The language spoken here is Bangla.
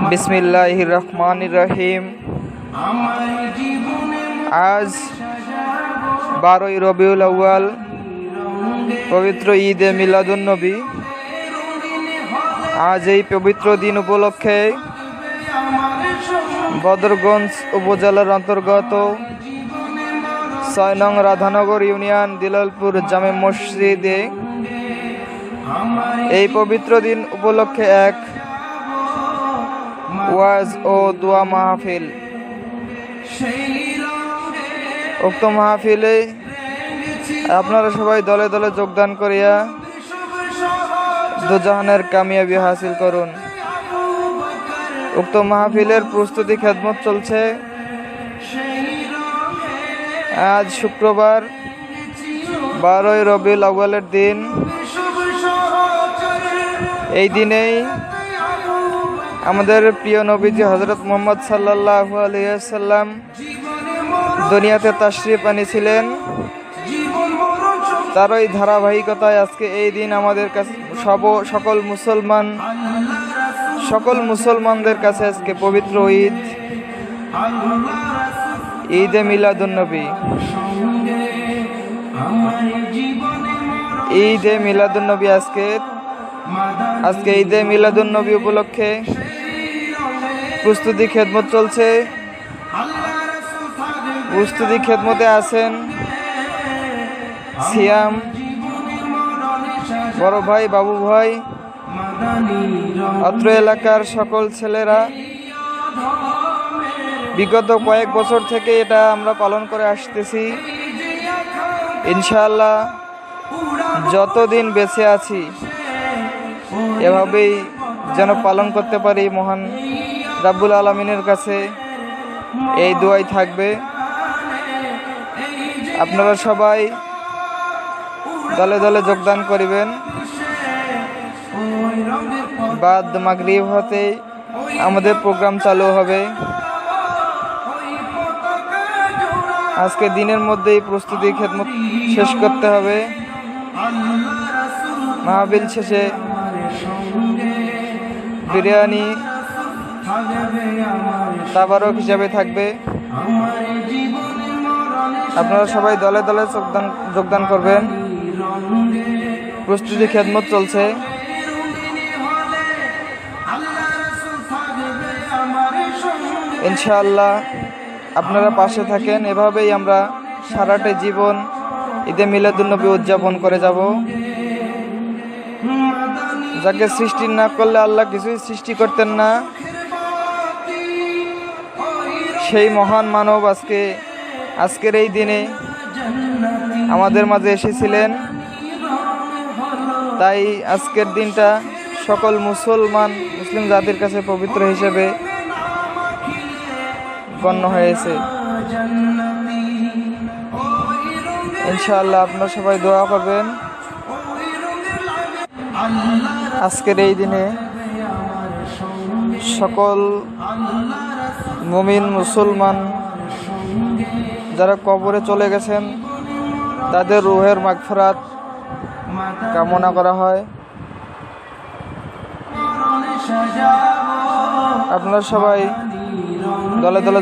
বিসমিল্লাহির রহমানির রহিম। আজ 12ই রবিউল আউয়াল, পবিত্র ঈদে মিলাদুন্নবী। আজ এই পবিত্র দিন উপলক্ষে বদরগঞ্জ উপজেলার অন্তর্গত 6 নং রাধানগর ইউনিয়ন দিলালপুর জামে মসজিদে এই পবিত্র দিন উপলক্ষে এক ওয়াজ ও দোয়া মাহফিল। উক্ত মাহফিলে আপনারা সবাই দলে দলে যোগদান করিয়া দুজাহানের কামিয়াবি হাসিল করুন। উক্ত মাহফিলের প্রস্তুতি খেদমত চলছে। আজ শুক্রবার 12ই রবিউল আউয়ালের দিন। এই দিনেই আমাদের প্রিয় নবীজি হযরত মুহাম্মদ সাল্লাল্লাহু আলাইহি ওয়াসাল্লাম দুনিয়াতে তাশরিফ আনিছিলেন। তারই ধারাবাহিকতায় আজকে এই দিন আমাদের কাছে সকল মুসলমানদের কাছে আজকে পবিত্র ঈদ, ঈদে মিলাদুন্নবী। ঈদে মিলাদুন্নবী আজকে ঈদে মিলাদুন্নবী উপলক্ষে প্রস্তুতি খেদমত চলছে। প্রস্তুতি খেদমতে আছেন সিয়াম, বড় ভাই, বাবু ভাই, অত্র এলাকার সকল ছেলেরা। বিগত কয়েক বছর থেকে এটা আমরা পালন করে আসতেছি। ইনশাআল্লাহ যতদিন বেঁচে আছি এভাবেই যেন পালন করতে পারি। মহান রাব্বুল আলামিনের কাছে এই দোয়াই থাকবে। আপনারা সবাই দলে দলে যোগদান করিবেন। বাদ মাগরিব হতে আমাদের প্রোগ্রাম চালু হবে। আজকে দিনের মধ্যেই প্রস্তুতি খেদমত শেষ করতে হবে। মাহফিল শেষে বিরিয়ানি তাবারক হিসাবে থাকবে। আপনারা সবাই দলে দলে যোগদান করবেন। প্রস্তুতি খেদমত চলছে। ইনশাআল্লাহ আপনারা পাশে থাকেন। এভাবেই আমরা সারাটা জীবন ঈদে মিলাদুন্নবী উদযাপন করে যাব। যাকে সৃষ্টি না করলে আল্লাহ কিছুই সৃষ্টি করতেন না, সেই মহান মানব আজকের এই দিনে আমাদের মাঝে এসেছিলেন। তাই আজকের দিনটা সকল মুসলিম জাতির কাছে পবিত্র হিসেবে গণ্য হয়েছে। ইনশাআল্লাহ আপনারা সবাই দোয়া করবেন। আজকের এই দিনে সকল মুমিন মুসলমান যারা কবরে চলে গেছেন তাদের রূহের মাগফিরাত কামনা করা হয়। আপনারা সবাই দলে দলে